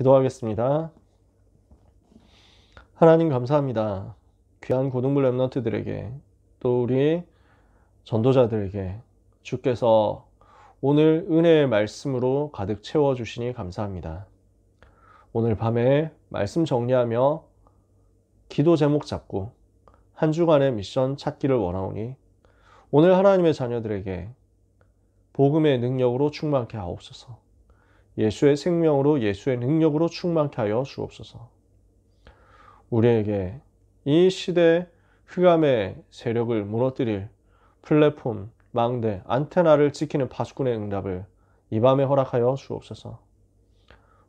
기도하겠습니다. 하나님 감사합니다. 귀한 고등부 렘넌트들에게 또 우리 전도자들에게 주께서 오늘 은혜의 말씀으로 가득 채워주시니 감사합니다. 오늘 밤에 말씀 정리하며 기도 제목 잡고 한 주간의 미션 찾기를 원하오니 오늘 하나님의 자녀들에게 복음의 능력으로 충만케 하옵소서. 예수의 생명으로 예수의 능력으로 충만케 하여 주옵소서. 우리에게 이 시대 흑암의 세력을 무너뜨릴 플랫폼, 망대, 안테나를 지키는 파수꾼의 응답을 이 밤에 허락하여 주옵소서.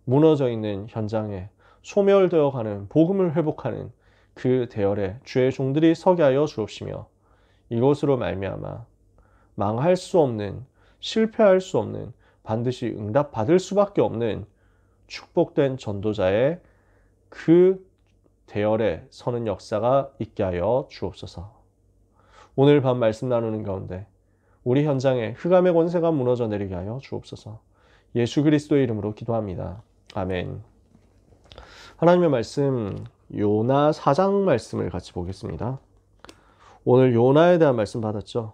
무너져 있는 현장에 소멸되어 가는 복음을 회복하는 그 대열에 주의 종들이 서게 하여 주옵시며 이것으로 말미암아 망할 수 없는, 실패할 수 없는, 반드시 응답받을 수밖에 없는 축복된 전도자의 그 대열에 서는 역사가 있게 하여 주옵소서. 오늘 밤 말씀 나누는 가운데 우리 현장에 흑암의 권세가 무너져 내리게 하여 주옵소서. 예수 그리스도의 이름으로 기도합니다. 아멘. 하나님의 말씀 요나 4장 말씀을 같이 보겠습니다. 오늘 요나에 대한 말씀 받았죠.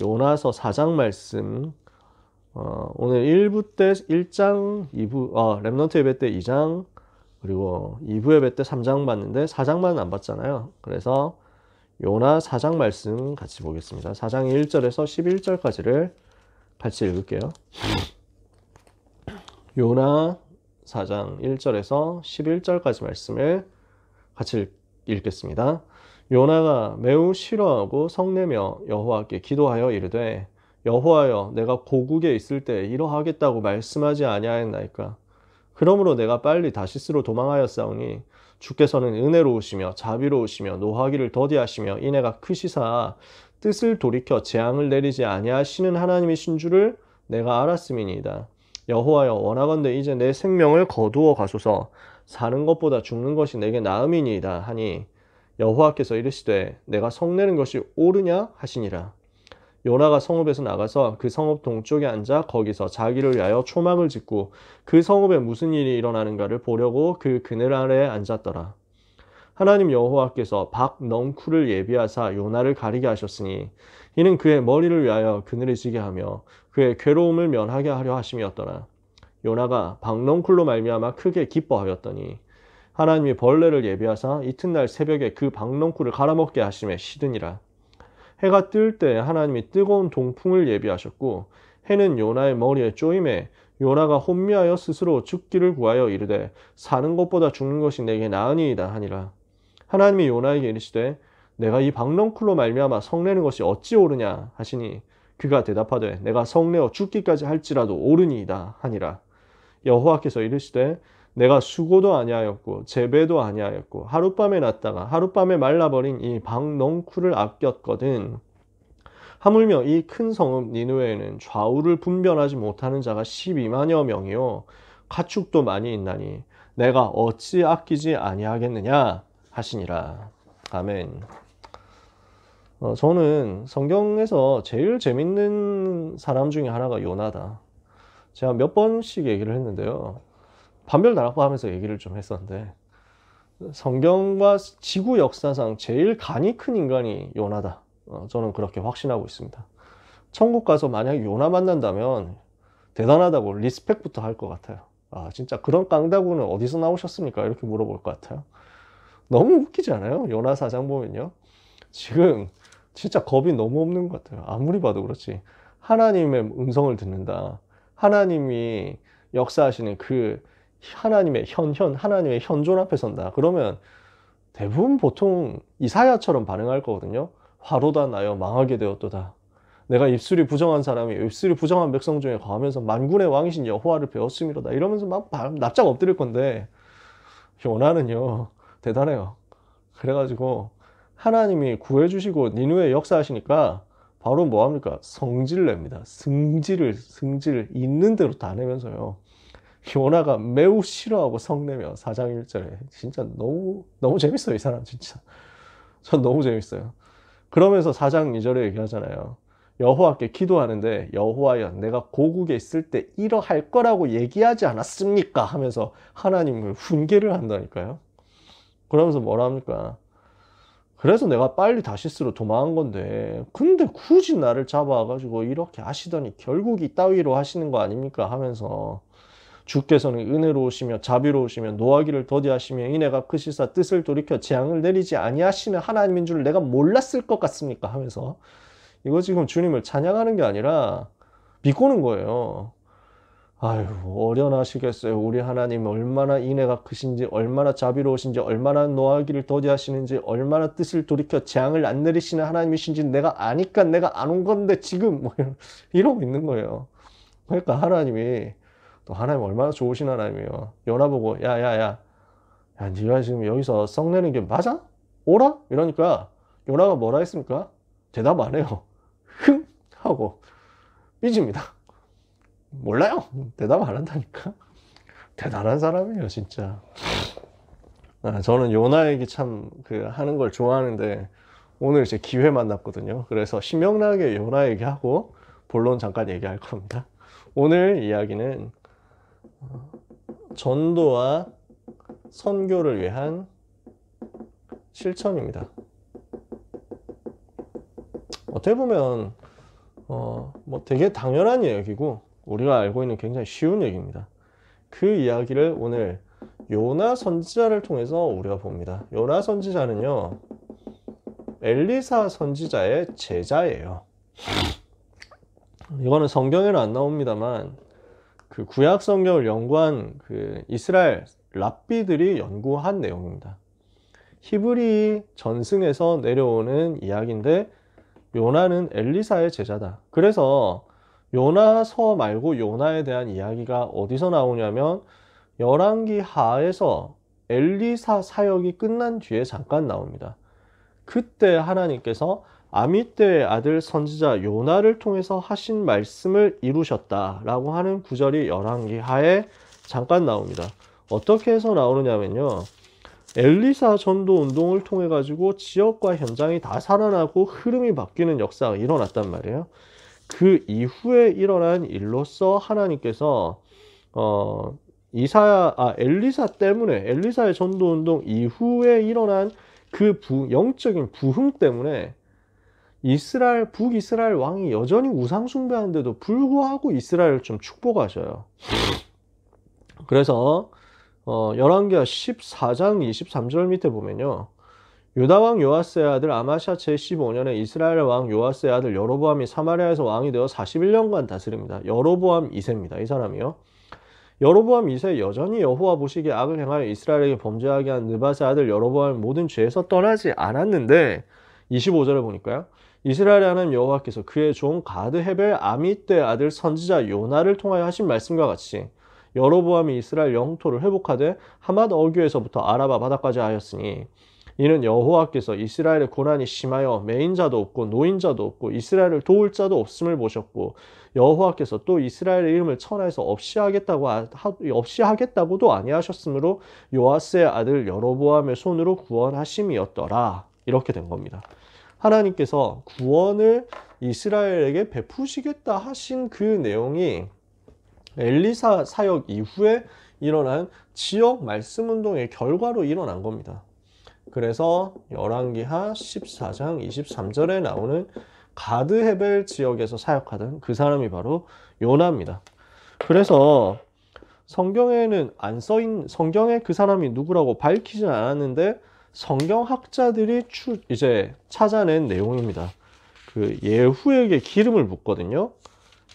요나서 4장 말씀 오늘 1부 때 1장, 2부 렘넌트 예배 때 2장 그리고 2부 예배 때 3장 봤는데 4장만 안 봤잖아요. 그래서 요나 4장 말씀 같이 보겠습니다. 4장 1절에서 11절까지를 같이 읽을게요. 요나 4장 1절에서 11절까지 말씀을 같이 읽겠습니다. 요나가 매우 싫어하고 성내며 여호와께 기도하여 이르되 여호와여 내가 고국에 있을 때 이러하겠다고 말씀하지 아니하였나이까. 그러므로 내가 빨리 다시스로 도망하였사오니 주께서는 은혜로우시며 자비로우시며 노하기를 더디하시며 인애가 크시사 뜻을 돌이켜 재앙을 내리지 아니하시는 하나님이신 줄을 내가 알았음이니이다. 여호와여 원하건대 이제 내 생명을 거두어 가소서. 사는 것보다 죽는 것이 내게 나음이니이다 하니 여호와께서 이르시되 내가 성내는 것이 옳으냐 하시니라. 요나가 성읍에서 나가서 그 성읍 동쪽에 앉아 거기서 자기를 위하여 초막을 짓고 그 성읍에 무슨 일이 일어나는가를 보려고 그 그늘 아래에 앉았더라. 하나님 여호와께서 박넝쿨을 예비하사 요나를 가리게 하셨으니 이는 그의 머리를 위하여 그늘을 지게 하며 그의 괴로움을 면하게 하려 하심이었더라. 요나가 박넝쿨로 말미암아 크게 기뻐하였더니 하나님이 벌레를 예비하사 이튿날 새벽에 그 박넝쿨을 갈아먹게 하심에 시드니라. 해가 뜰 때 하나님이 뜨거운 동풍을 예비하셨고 해는 요나의 머리에 쪼임에 요나가 혼미하여 스스로 죽기를 구하여 이르되 사는 것보다 죽는 것이 내게 나으니이다 하니라. 하나님이 요나에게 이르시되 내가 이 박넝쿨로 말미암아 성내는 것이 어찌 옳으냐 하시니 그가 대답하되 내가 성내어 죽기까지 할지라도 옳으니이다 하니라. 여호와께서 이르시되 내가 수고도 아니하였고 재배도 아니하였고 하룻밤에 났다가 하룻밤에 말라버린 이 박넝쿨을 아꼈거든. 하물며 이 큰 성읍 니느웨에는 좌우를 분별하지 못하는 자가 12만여 명이요 가축도 많이 있나니 내가 어찌 아끼지 아니하겠느냐 하시니라. 아멘. 저는 성경에서 제일 재밌는 사람 중에 하나가 요나다. 제가 몇 번씩 얘기를 했는데요. 반별나락과 하면서 얘기를 좀 했었는데 성경과 지구 역사상 제일 간이 큰 인간이 요나다. 저는 그렇게 확신하고 있습니다. 천국 가서 만약에 요나 만난다면 대단하다고 리스펙부터 할 것 같아요. 진짜 그런 깡다구는 어디서 나오셨습니까? 이렇게 물어볼 것 같아요. 너무 웃기지 않아요? 요나 4장 보면요. 지금 진짜 겁이 너무 없는 것 같아요. 아무리 봐도 그렇지. 하나님의 음성을 듣는다. 하나님이 역사하시는 그 하나님의 하나님의 현존 앞에 선다. 그러면 대부분 보통 이사야처럼 반응할 거거든요. 화로다 나여 망하게 되었도다. 내가 입술이 부정한 사람이 입술이 부정한 백성 중에 거하면서 만군의 왕이신 여호와를 배웠음이로다. 이러면서 막 납작 엎드릴 건데 요나는요 대단해요. 그래가지고 하나님이 구해주시고 니느웨에 역사하시니까 바로 뭐합니까? 성질 냅니다. 승질 있는 대로 다 내면서요. 요나가 매우 싫어하고 성내며 4장 1절에 진짜 너무 재밌어요. 이 사람 진짜 전 너무 재밌어요. 그러면서 4장 2절에 얘기하잖아요. 여호와께 기도하는데 여호와여 내가 고국에 있을 때 이러할 거라고 얘기하지 않았습니까? 하면서 하나님을 훈계를 한다니까요. 그러면서 뭐라 합니까? 그래서 내가 빨리 다시스로 도망한 건데 근데 굳이 나를 잡아가지고 이렇게 하시더니 결국 이따위로 하시는 거 아닙니까? 하면서 주께서는 은혜로우시며 자비로우시며 노하기를 더디하시며 이내가 크시사 뜻을 돌이켜 재앙을 내리지 아니하시는 하나님인 줄 내가 몰랐을 것 같습니까? 하면서 이거 지금 주님을 찬양하는 게 아니라 비꼬는 거예요. 아유, 어련하시겠어요. 우리 하나님 얼마나 인애가 크신지, 얼마나 자비로우신지, 얼마나 노하기를 더디하시는지, 얼마나 뜻을 돌이켜 재앙을 안 내리시는 하나님이신지 내가 아니까 내가 안 온 건데 지금 뭐 이러고 있는 거예요. 그러니까 하나님이 또 하나님 얼마나 좋으신 하나님이에요. 요나 보고 야, 네가 지금 여기서 썩내는 게 맞아? 오라? 이러니까 요나가 뭐라 했습니까? 대답 안 해요. 흥! 하고 삐집니다. 몰라요. 대답 안 한다니까. 대단한 사람이에요, 진짜. 저는 요나 얘기 참 하는 걸 좋아하는데 오늘 이제 기회 만났거든요. 그래서 신명나게 요나 얘기하고 본론 잠깐 얘기할 겁니다. 오늘 이야기는 전도와 선교를 위한 실천입니다. 어떻게 보면 뭐 되게 당연한 이야기고 우리가 알고 있는 굉장히 쉬운 얘기입니다. 그 이야기를 오늘 요나 선지자를 통해서 우리가 봅니다. 요나 선지자는요, 엘리사 선지자의 제자예요. 이거는 성경에는 안 나옵니다만 그 구약 성경을 연구한 그 이스라엘 랍비들이 연구한 내용입니다. 히브리 전승에서 내려오는 이야기인데 요나는 엘리사의 제자다. 그래서 요나서 말고 요나에 대한 이야기가 어디서 나오냐면 열왕기 하에서 엘리사 사역이 끝난 뒤에 잠깐 나옵니다. 그때 하나님께서 아미떼의 아들 선지자 요나를 통해서 하신 말씀을 이루셨다라고 하는 구절이 열왕기 하에 잠깐 나옵니다. 어떻게 해서 나오느냐면요, 엘리사 전도 운동을 통해 가지고 지역과 현장이 다 살아나고 흐름이 바뀌는 역사가 일어났단 말이에요. 그 이후에 일어난 일로서 하나님께서 엘리사 때문에, 엘리사의 전도 운동 이후에 일어난 그 영적인 부흥 때문에 북이스라엘 왕이 여전히 우상 숭배하는데도 불구하고 이스라엘을 좀 축복하셔요. 그래서 열왕기하 14장 23절 밑에 보면요, 유다왕 요아스의 아들 아마샤 제15년에 이스라엘 왕 요아스의 아들 여로보암이 사마리아에서 왕이 되어 41년간 다스립니다. 여로보암 2세입니다. 이 사람이요. 여로보암 2세 여전히 여호와 보시기에 악을 행하여 이스라엘에게 범죄하게 한 느밧의 아들 여로보암의 모든 죄에서 떠나지 않았는데 25절에 보니까요, 이스라엘의 하나님 여호와께서 그의 종 가드 헤벨 아미떼의 아들 선지자 요나를 통하여 하신 말씀과 같이 여로보암이 이스라엘 영토를 회복하되 하맛 어귀에서부터 아라바 바다까지 하였으니 이는 여호와께서 이스라엘의 고난이 심하여 매인자도 없고 노인자도 없고 이스라엘을 도울 자도 없음을 보셨고 여호와께서 또 이스라엘의 이름을 천하에서 없이 하겠다고도 아니하셨으므로 요아스의 아들 여로보암의 손으로 구원하심이었더라. 이렇게 된 겁니다. 하나님께서 구원을 이스라엘에게 베푸시겠다 하신 그 내용이 엘리사 사역 이후에 일어난 지역 말씀 운동의 결과로 일어난 겁니다. 그래서 열왕기하 14장 23절에 나오는 가드 헤벨 지역에서 사역하던 그 사람이 바로 요나입니다. 그래서 성경에는 성경에 그 사람이 누구라고 밝히진 않았는데 성경학자들이 이제 찾아낸 내용입니다. 그 예후에게 기름을 붓거든요.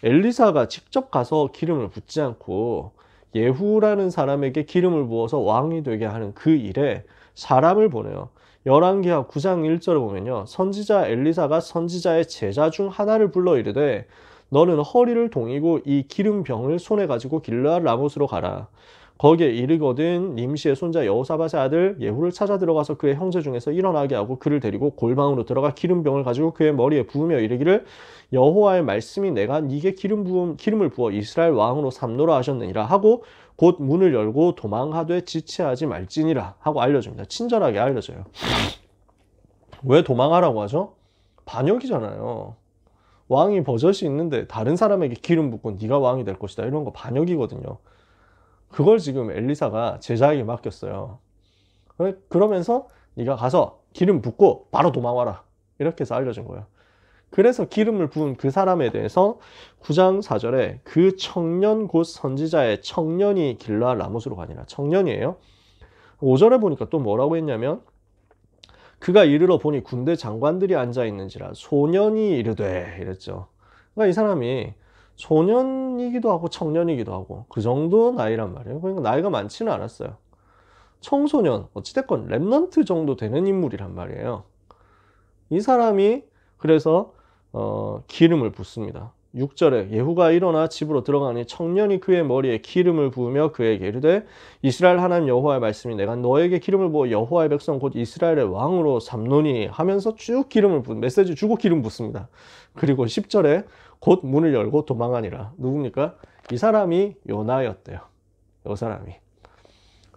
엘리사가 직접 가서 기름을 붓지 않고 예후라는 사람에게 기름을 부어서 왕이 되게 하는 그 일에 사람을 보내요. 열왕기하 9장 1절을 보면요, 선지자 엘리사가 선지자의 제자 중 하나를 불러 이르되 너는 허리를 동이고 이 기름병을 손에 가지고 길르앗 라못으로 가라. 거기에 이르거든 님시의 손자 여호사밧의 아들 예후를 찾아 들어가서 그의 형제 중에서 일어나게 하고 그를 데리고 골방으로 들어가 기름병을 가지고 그의 머리에 부으며 이르기를 여호와의 말씀이 내가 네게 기름을 부어 이스라엘 왕으로 삼노라 하셨느니라 하고 곧 문을 열고 도망하되 지체하지 말지니라 하고 알려줍니다. 친절하게 알려줘요. 왜 도망하라고 하죠? 반역이잖아요. 왕이 버젓이 있는데 다른 사람에게 기름 붓고 네가 왕이 될 것이다. 이런 거 반역이거든요. 그걸 지금 엘리사가 제자에게 맡겼어요. 그러면서 네가 가서 기름 붓고 바로 도망와라. 이렇게 해서 알려준 거예요. 그래서 기름을 부은 그 사람에 대해서 9장 4절에 그 청년 곧 선지자의 청년이 길르앗 라못으로 가니라. 청년이에요. 5절에 보니까 또 뭐라고 했냐면 그가 이르러 보니 군대 장관들이 앉아 있는지라 소년이 이르되 이랬죠. 그러니까 이 사람이 소년이기도 하고 청년이기도 하고 그 정도 나이란 말이에요. 그러니까 나이가 많지는 않았어요. 청소년, 어찌됐건 랩넌트 정도 되는 인물이란 말이에요. 이 사람이 그래서 기름을 붓습니다. 6절에 예후가 일어나 집으로 들어가니 청년이 그의 머리에 기름을 부으며 그에게 이르되 이스라엘 하나님 여호와의 말씀이 내가 너에게 기름을 부어 여호와의 백성 곧 이스라엘의 왕으로 삼노니 하면서 쭉 기름을 붓 메시지 주고 기름 붓습니다. 그리고 10절에 곧 문을 열고 도망하니라. 누굽니까? 이 사람이 요나였대요. 이 사람이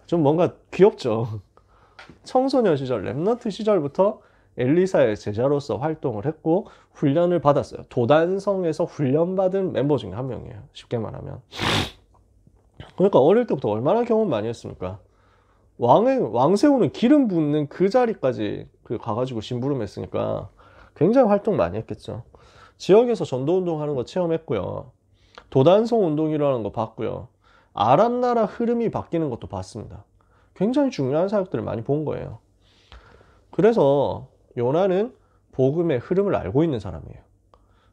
좀 뭔가 귀엽죠. 청소년 시절 랩넌트 시절부터 엘리사의 제자로서 활동을 했고 훈련을 받았어요. 도단성에서 훈련받은 멤버 중에 한 명이에요. 쉽게 말하면. 그러니까 어릴 때부터 얼마나 경험 많이 했습니까? 왕 세우는 기름 붓는 그 자리까지 가가지고 심부름했으니까 굉장히 활동 많이 했겠죠. 지역에서 전도운동 하는 거 체험했고요. 도단성 운동 일어나는 거 봤고요. 아람 나라 흐름이 바뀌는 것도 봤습니다. 굉장히 중요한 사역들을 많이 본 거예요. 그래서 요나는 복음의 흐름을 알고 있는 사람이에요.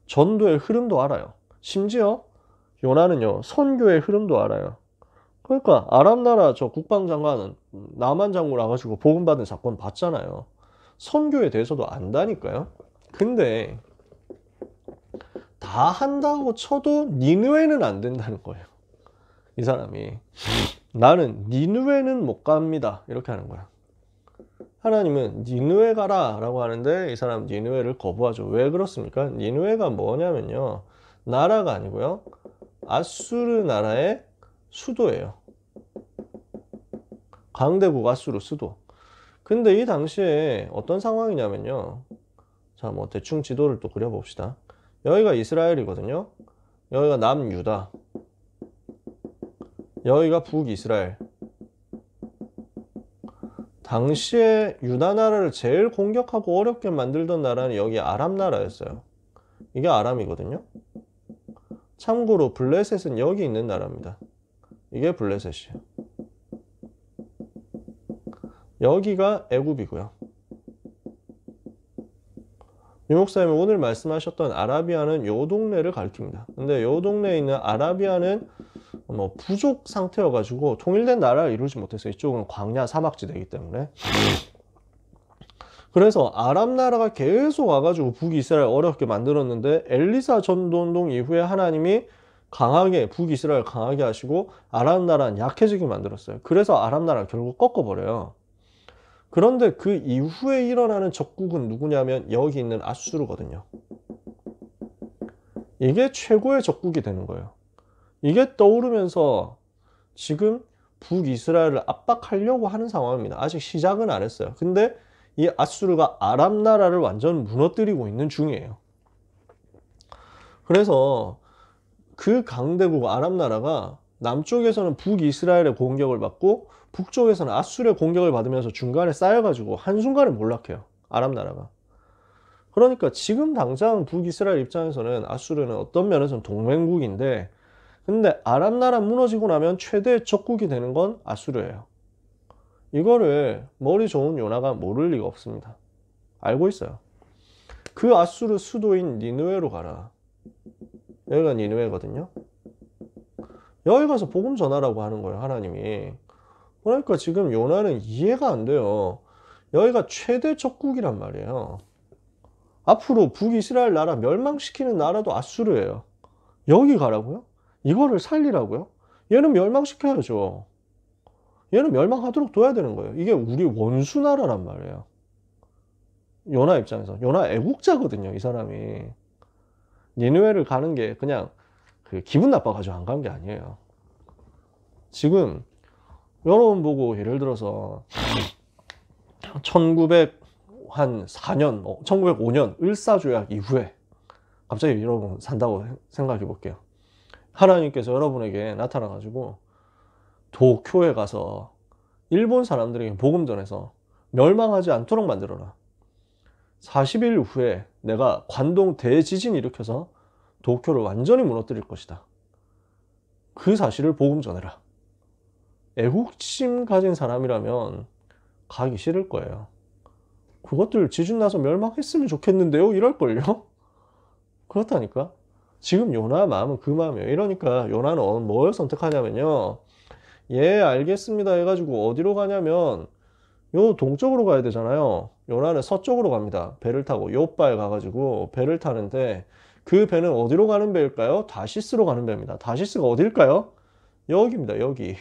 전도의 흐름도 알아요. 심지어 요나는요, 선교의 흐름도 알아요. 그러니까 아람 나라 저 국방장관은 나만 장군 와가지고 복음 받은 사건 봤잖아요. 선교에 대해서도 안다니까요. 근데 다 한다고 쳐도 니느웨는 안 된다는 거예요. 이 사람이 나는 니느웨는 못 갑니다. 이렇게 하는 거야. 하나님은 니느웨 가라 라고 하는데 이 사람 니느웨를 거부하죠. 왜 그렇습니까? 니느웨가 뭐냐면요, 나라가 아니고요, 아수르 나라의 수도예요. 강대국 아수르 수도. 근데 이 당시에 어떤 상황이냐면요, 자, 뭐 대충 지도를 또 그려봅시다. 여기가 이스라엘이거든요. 여기가 남유다, 여기가 북이스라엘. 당시에 유다 나라를 제일 공격하고 어렵게 만들던 나라는 여기 아람 나라였어요. 이게 아람이거든요. 참고로 블레셋은 여기 있는 나라입니다. 이게 블레셋이에요. 여기가 애굽이고요. 유 목사님이 오늘 말씀하셨던 아라비아는 요 동네를 가리킵니다. 근데 요 동네에 있는 아라비아는 뭐 부족 상태여가지고 통일된 나라를 이루지 못했어요. 이쪽은 광야 사막지대이기 때문에. 그래서 아람 나라가 계속 와가지고 북이스라엘 어렵게 만들었는데 엘리사 전도운동 이후에 하나님이 강하게 북이스라엘 강하게 하시고 아람 나라는 약해지게 만들었어요. 그래서 아람 나라를 결국 꺾어버려요. 그런데 그 이후에 일어나는 적국은 누구냐면 여기 있는 아수르거든요. 이게 최고의 적국이 되는 거예요. 이게 떠오르면서 지금 북이스라엘을 압박하려고 하는 상황입니다. 아직 시작은 안 했어요. 근데 이 아수르가 아람 나라를 완전 무너뜨리고 있는 중이에요. 그래서 그 강대국 아람 나라가 남쪽에서는 북이스라엘의 공격을 받고 북쪽에서는 아수르의 공격을 받으면서 중간에 쌓여가지고 한순간에 몰락해요. 아람 나라가. 그러니까 지금 당장 북이스라엘 입장에서는 아수르는 어떤 면에서는 동맹국인데, 근데 아람 나라 무너지고 나면 최대 적국이 되는 건 아수르예요. 이거를 머리 좋은 요나가 모를 리가 없습니다. 알고 있어요. 그 아수르 수도인 니느웨로 가라. 여기가 니느웨거든요. 여기 가서 복음 전하라고 하는 거예요, 하나님이. 그러니까 지금 요나는 이해가 안 돼요. 여기가 최대 적국이란 말이에요. 앞으로 북이스라엘 나라 멸망시키는 나라도 아수르예요. 여기 가라고요? 이거를 살리라고요? 얘는 멸망시켜야죠. 얘는 멸망하도록 둬야 되는 거예요. 이게 우리 원수 나라란 말이에요. 요나 입장에서. 요나 애국자거든요, 이 사람이. 니느웨를 가는 게 그냥 기분 나빠가지고 안 간 게 아니에요. 지금 여러분 보고 예를 들어서 1904년, 1905년 을사조약 이후에 갑자기 여러분 산다고 생각해 볼게요. 하나님께서 여러분에게 나타나 가지고 도쿄에 가서 일본 사람들에게 복음 전해서 멸망하지 않도록 만들어라. 40일 후에 내가 관동 대지진 일으켜서 도쿄를 완전히 무너뜨릴 것이다. 그 사실을 복음 전해라. 애국심 가진 사람이라면 가기 싫을 거예요. 그것들 지진 나서 멸망했으면 좋겠는데요? 이럴걸요? 그렇다니까. 지금 요나 마음은 그 마음이에요. 이러니까 요나는 뭘 선택하냐면요. 예, 알겠습니다 해가지고 어디로 가냐면 요 동쪽으로 가야 되잖아요. 요나는 서쪽으로 갑니다. 배를 타고 요바에 가가지고 배를 타는데 그 배는 어디로 가는 배일까요? 다시스로 가는 배입니다. 다시스가 어딜까요? 여기입니다. 여기.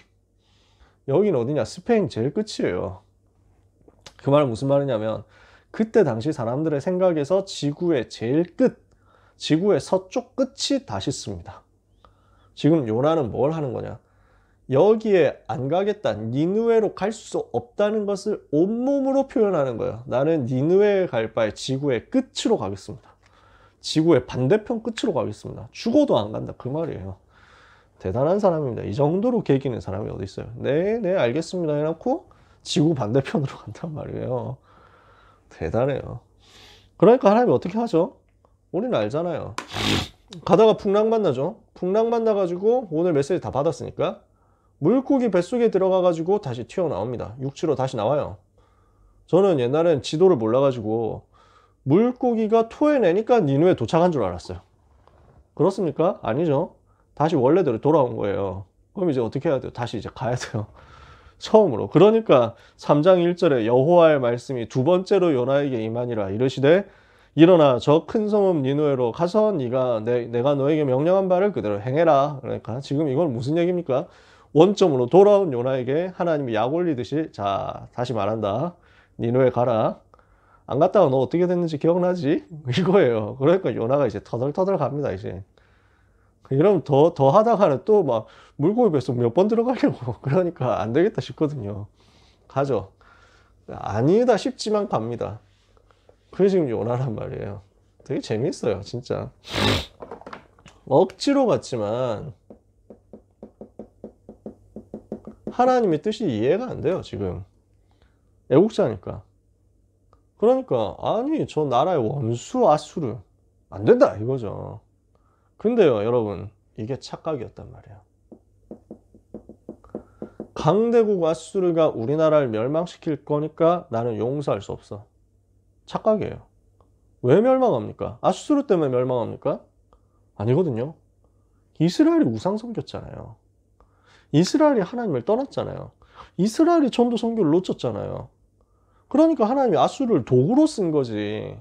여기는 어디냐? 스페인 제일 끝이에요. 그 말은 무슨 말이냐면 그때 당시 사람들의 생각에서 지구의 제일 끝, 지구의 서쪽 끝이 다시스입니다. 지금 요나는 뭘 하는 거냐? 여기에 안 가겠다. 니느웨로 갈 수 없다는 것을 온몸으로 표현하는 거예요. 나는 니느웨에 갈 바에 지구의 끝으로 가겠습니다. 지구의 반대편 끝으로 가겠습니다. 죽어도 안 간다. 그 말이에요. 대단한 사람입니다. 이 정도로 개기는 사람이 어디 있어요? 네, 네, 알겠습니다 해놓고 지구 반대편으로 간단 말이에요. 대단해요. 그러니까 하나님이 어떻게 하죠? 우리는 알잖아요. 가다가 풍랑 만나죠. 풍랑 만나가지고 오늘 메시지 다 받았으니까 물고기 뱃속에 들어가가지고 다시 튀어나옵니다. 육지로 다시 나와요. 저는 옛날엔 지도를 몰라가지고 물고기가 토해내니까 니누에 도착한 줄 알았어요. 그렇습니까? 아니죠. 다시 원래대로 돌아온 거예요. 그럼 이제 어떻게 해야 돼요? 다시 이제 가야 돼요. 처음으로. 그러니까 3장 1절에 여호와의 말씀이 두 번째로 요나에게 임하니라 이르시되 일어나 저 큰 성읍 니누에로 가서 내가 너에게 명령한 바를 그대로 행해라. 그러니까 지금 이건 무슨 얘기입니까? 원점으로 돌아온 요나에게 하나님이 약 올리듯이 자 다시 말한다. 니누에 가라. 안 갔다가 너 어떻게 됐는지 기억나지? 이거예요. 그러니까 요나가 이제 터덜터덜 갑니다. 이제. 이러면 더 하다가는 또 막 물고기 뱃속 몇 번 들어가려고 그러니까 안 되겠다 싶거든요. 가죠. 아니다 싶지만 갑니다. 그게 지금 요나란 말이에요. 되게 재밌어요, 진짜. 억지로 갔지만 하나님의 뜻이 이해가 안 돼요, 지금. 애국자니까. 그러니까 아니 저 나라의 원수 아수르 안 된다 이거죠. 근데요 여러분 이게 착각이었단 말이에요. 강대국 아수르가 우리나라를 멸망시킬 거니까 나는 용서할 수 없어. 착각이에요. 왜 멸망합니까? 아수르 때문에 멸망합니까? 아니거든요. 이스라엘이 우상 섬겼잖아요. 이스라엘이 하나님을 떠났잖아요. 이스라엘이 전도 선교를 놓쳤잖아요. 그러니까 하나님이 아수르를 도구로 쓴 거지.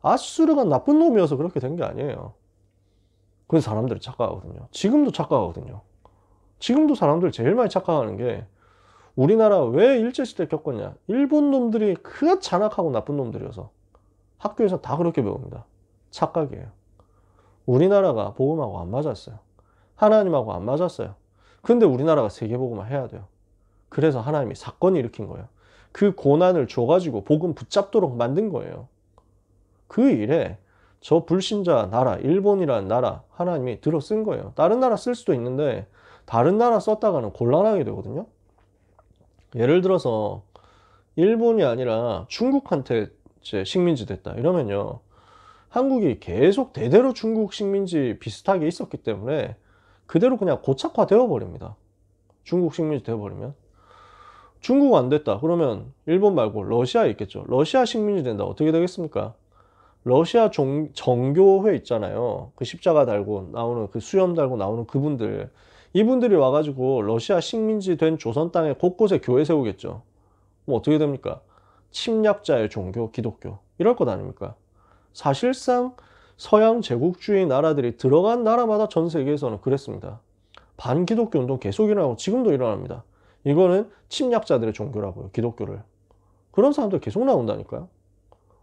아수르가 나쁜 놈이어서 그렇게 된 게 아니에요. 그래서 사람들이 착각하거든요. 지금도 착각하거든요. 지금도 사람들 제일 많이 착각하는 게 우리나라 왜 일제시대 겪었냐. 일본 놈들이 그 잔악하고 나쁜 놈들이어서 학교에서 다 그렇게 배웁니다. 착각이에요. 우리나라가 복음하고 안 맞았어요. 하나님하고 안 맞았어요. 근데 우리나라가 세계복음화 해야 돼요. 그래서 하나님이 사건을 일으킨 거예요. 그 고난을 줘가지고 복음 붙잡도록 만든 거예요. 그 일에 저 불신자 나라, 일본이라는 나라 하나님이 들어 쓴 거예요. 다른 나라 쓸 수도 있는데 다른 나라 썼다가는 곤란하게 되거든요. 예를 들어서 일본이 아니라 중국한테 이제 식민지 됐다 이러면요. 한국이 계속 대대로 중국 식민지 비슷하게 있었기 때문에 그대로 그냥 고착화 되어 버립니다. 중국 식민지 되어 버리면. 중국 안 됐다. 그러면 일본 말고 러시아에 있겠죠. 러시아 식민지 된다. 어떻게 되겠습니까? 러시아 정교회 있잖아요. 그 십자가 달고 나오는 그 수염 달고 나오는 그분들. 이분들이 와가지고 러시아 식민지 된 조선 땅에 곳곳에 교회 세우겠죠. 뭐 어떻게 됩니까? 침략자의 종교, 기독교. 이럴 것 아닙니까? 사실상 서양 제국주의 나라들이 들어간 나라마다 전 세계에서는 그랬습니다. 반기독교 운동 계속 일어나고 지금도 일어납니다. 이거는 침략자들의 종교라고요. 기독교를. 그런 사람들 계속 나온다니까요.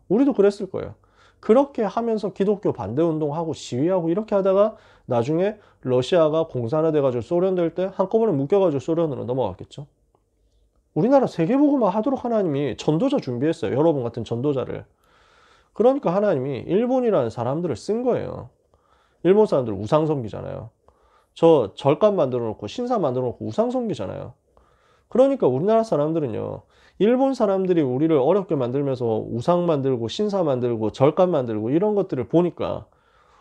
우리도 그랬을 거예요. 그렇게 하면서 기독교 반대 운동하고 시위하고 이렇게 하다가 나중에 러시아가 공산화 돼가지고 소련 될 때 한꺼번에 묶여가지고 소련으로 넘어갔겠죠. 우리나라 세계복음화 하도록 하나님이 전도자 준비했어요. 여러분 같은 전도자를. 그러니까 하나님이 일본이라는 사람들을 쓴 거예요. 일본 사람들 우상 섬기잖아요. 저 절간 만들어 놓고 신사 만들어 놓고 우상 섬기잖아요. 그러니까 우리나라 사람들은요, 일본 사람들이 우리를 어렵게 만들면서 우상 만들고 신사 만들고 절간 만들고 이런 것들을 보니까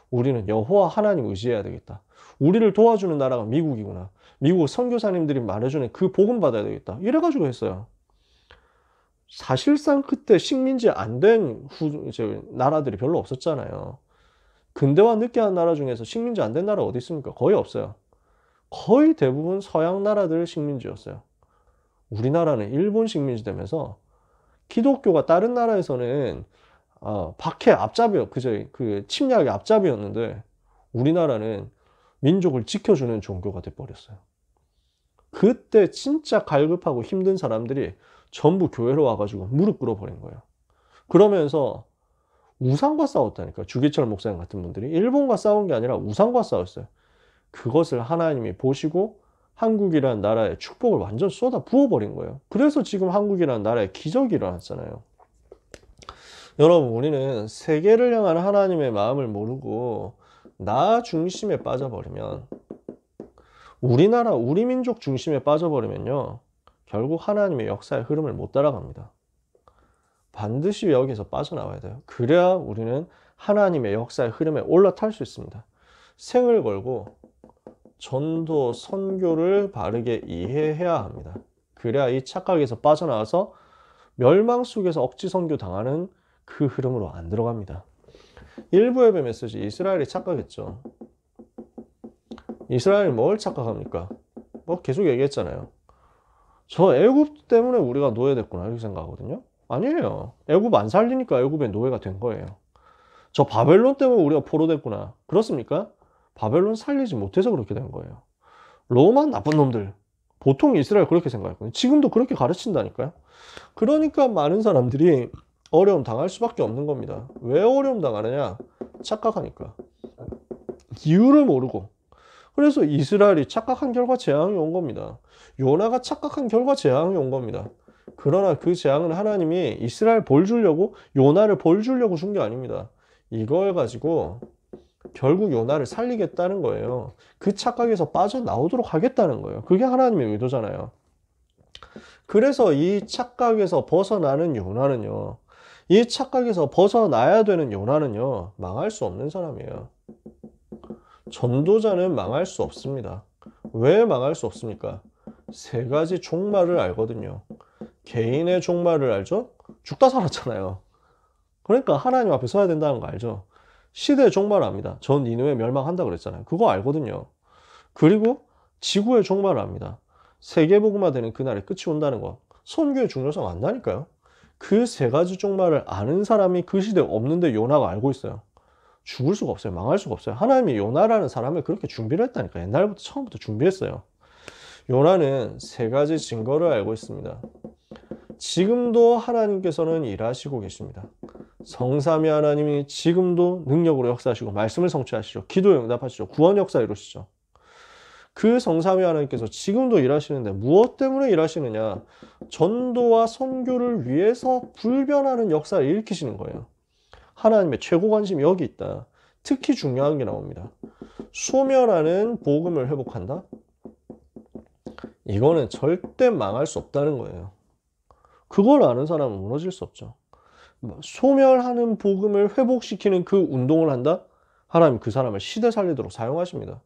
우리는 여호와 하나님 의지해야 되겠다. 우리를 도와주는 나라가 미국이구나. 미국 선교사님들이 말해주는 그 복음 받아야 되겠다. 이래가지고 했어요. 사실상 그때 식민지 안 된 나라들이 별로 없었잖아요. 근대화 늦게 한 나라 중에서 식민지 안 된 나라 어디 있습니까? 거의 없어요. 거의 대부분 서양 나라들 식민지였어요. 우리나라는 일본 식민지 되면서 기독교가 다른 나라에서는 박해 앞잡이요. 그 침략의 앞잡이였는데 우리나라는 민족을 지켜주는 종교가 돼버렸어요. 그때 진짜 갈급하고 힘든 사람들이 전부 교회로 와가지고 무릎 꿇어버린 거예요. 그러면서 우상과 싸웠다니까. 주기철 목사님 같은 분들이 일본과 싸운 게 아니라 우상과 싸웠어요. 그것을 하나님이 보시고 한국이라는 나라에 축복을 완전 쏟아 부어버린 거예요. 그래서 지금 한국이라는 나라에 기적이 일어났잖아요. 여러분, 우리는 세계를 향한 하나님의 마음을 모르고 나 중심에 빠져버리면, 우리나라 우리 민족 중심에 빠져버리면요, 결국 하나님의 역사의 흐름을 못 따라갑니다. 반드시 여기서 빠져나와야 돼요. 그래야 우리는 하나님의 역사의 흐름에 올라탈 수 있습니다. 생을 걸고 전도, 선교를 바르게 이해해야 합니다. 그래야 이 착각에서 빠져나와서 멸망 속에서 억지 선교 당하는 그 흐름으로 안 들어갑니다. 일부 예배 메시지, 이스라엘이 착각했죠. 이스라엘이 뭘 착각합니까? 뭐 계속 얘기했잖아요. 저 애굽 때문에 우리가 노예됐구나 이렇게 생각하거든요. 아니에요. 애굽 안 살리니까 애굽의 노예가 된 거예요. 저 바벨론 때문에 우리가 포로됐구나. 그렇습니까? 바벨론 살리지 못해서 그렇게 된 거예요. 로마 나쁜 놈들. 보통 이스라엘 그렇게 생각했거든요. 지금도 그렇게 가르친다니까요. 그러니까 많은 사람들이 어려움 당할 수밖에 없는 겁니다. 왜 어려움 당하느냐? 착각하니까. 이유를 모르고. 그래서 이스라엘이 착각한 결과 재앙이 온 겁니다. 요나가 착각한 결과 재앙이 온 겁니다. 그러나 그 재앙은 하나님이 이스라엘 벌 주려고, 요나를 벌 주려고 준 게 아닙니다. 이걸 가지고 결국 요나를 살리겠다는 거예요. 그 착각에서 빠져나오도록 하겠다는 거예요. 그게 하나님의 의도잖아요. 그래서 이 착각에서 벗어나는 요나는요, 이 착각에서 벗어나야 되는 요나는요, 망할 수 없는 사람이에요. 전도자는 망할 수 없습니다. 왜 망할 수 없습니까? 세 가지 종말을 알거든요. 개인의 종말을 알죠? 죽다 살았잖아요. 그러니까 하나님 앞에 서야 된다는 거 알죠? 시대의 종말을 압니다. 전 니느웨 멸망한다 그랬잖아요. 그거 알거든요. 그리고 지구의 종말을 압니다. 세계복음화 되는 그날에 끝이 온다는 거. 선교의 중요성 안다니까요. 그 세 가지 종말을 아는 사람이 그 시대에 없는데 요나가 알고 있어요. 죽을 수가 없어요. 망할 수가 없어요. 하나님이 요나라는 사람을 그렇게 준비를 했다니까. 옛날부터 처음부터 준비했어요. 요나는 세 가지 증거를 알고 있습니다. 지금도 하나님께서는 일하시고 계십니다. 성삼위 하나님이 지금도 능력으로 역사하시고 말씀을 성취하시죠. 기도에 응답하시죠. 구원 역사 이루시죠. 그 성삼위 하나님께서 지금도 일하시는데 무엇 때문에 일하시느냐? 전도와 선교를 위해서 불변하는 역사를 일으키시는 거예요. 하나님의 최고 관심이 여기 있다. 특히 중요한 게 나옵니다. 소멸하는 복음을 회복한다? 이거는 절대 망할 수 없다는 거예요. 그걸 아는 사람은 무너질 수 없죠. 소멸하는 복음을 회복시키는 그 운동을 한다? 하나님 그 사람을 시대 살리도록 사용하십니다.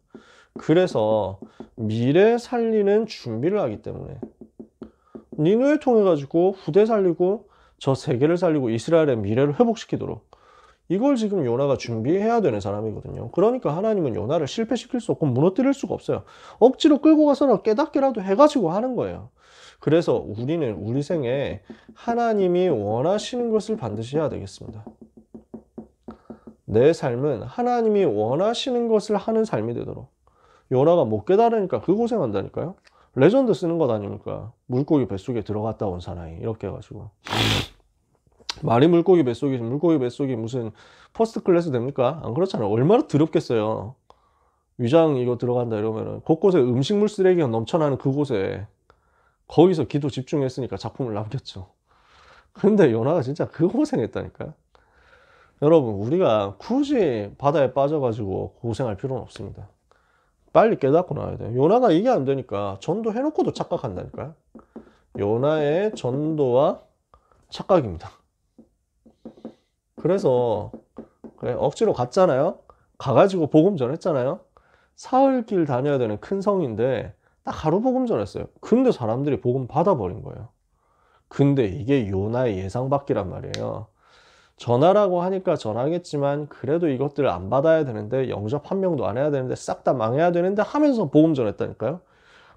그래서 미래 살리는 준비를 하기 때문에 니느웨 통해 가지고 후대 살리고 저 세계를 살리고 이스라엘의 미래를 회복시키도록 이걸 지금 요나가 준비해야 되는 사람이거든요. 그러니까 하나님은 요나를 실패시킬 수 없고 무너뜨릴 수가 없어요. 억지로 끌고 가서는 깨닫게라도 해가지고 하는 거예요. 그래서 우리는 우리 생에 하나님이 원하시는 것을 반드시 해야 되겠습니다. 내 삶은 하나님이 원하시는 것을 하는 삶이 되도록. 요나가 못 깨달으니까 그 고생한다니까요. 레전드 쓰는 것 아닙니까? 물고기 뱃속에 들어갔다 온 사나이 이렇게 해가지고 말이 물고기 뱃속이 무슨 퍼스트 클래스 됩니까? 안 그렇잖아요. 얼마나 더럽겠어요. 위장 이거 들어간다 이러면은 곳곳에 음식물 쓰레기가 넘쳐나는 그곳에 거기서 기도 집중했으니까 작품을 남겼죠. 근데 요나가 진짜 그 고생했다니까요. 여러분, 우리가 굳이 바다에 빠져가지고 고생할 필요는 없습니다. 빨리 깨닫고 나와야 돼요. 요나가 이게 안 되니까 전도해놓고도 착각한다니까요. 요나의 전도와 착각입니다. 그래서 그래, 억지로 갔잖아요. 가가지고 복음 전했잖아요. 사흘길 다녀야 되는 큰 성인데 딱 하루 복음 전했어요. 근데 사람들이 복음 받아버린 거예요. 근데 이게 요나의 예상 밖이란 말이에요. 전하라고 하니까 전하겠지만 그래도 이것들을 안 받아야 되는데, 영접 한 명도 안 해야 되는데, 싹 다 망해야 되는데 하면서 복음 전했다니까요.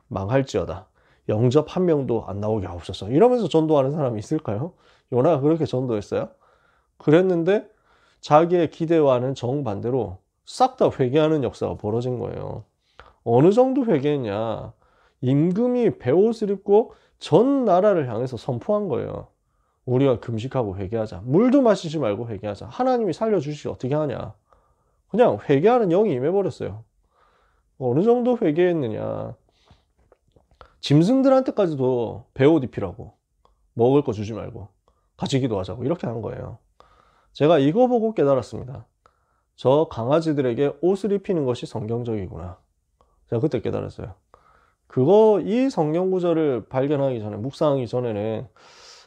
망할지어다, 영접 한 명도 안 나오게 하옵소서, 이러면서 전도하는 사람이 있을까요? 요나가 그렇게 전도했어요? 그랬는데 자기의 기대와는 정반대로 싹 다 회개하는 역사가 벌어진 거예요. 어느 정도 회개했냐? 임금이 베옷을 입고 전 나라를 향해서 선포한 거예요. 우리가 금식하고 회개하자. 물도 마시지 말고 회개하자. 하나님이 살려주시지 어떻게 하냐. 그냥 회개하는 영이 임해버렸어요. 어느 정도 회개했느냐. 짐승들한테까지도 베옷 입히라고, 먹을 거 주지 말고 같이 기도하자고, 이렇게 한 거예요. 제가 이거 보고 깨달았습니다. 저 강아지들에게 옷을 입히는 것이 성경적이구나. 제가 그때 깨달았어요. 이 성경 구절을 발견하기 전에, 묵상하기 전에는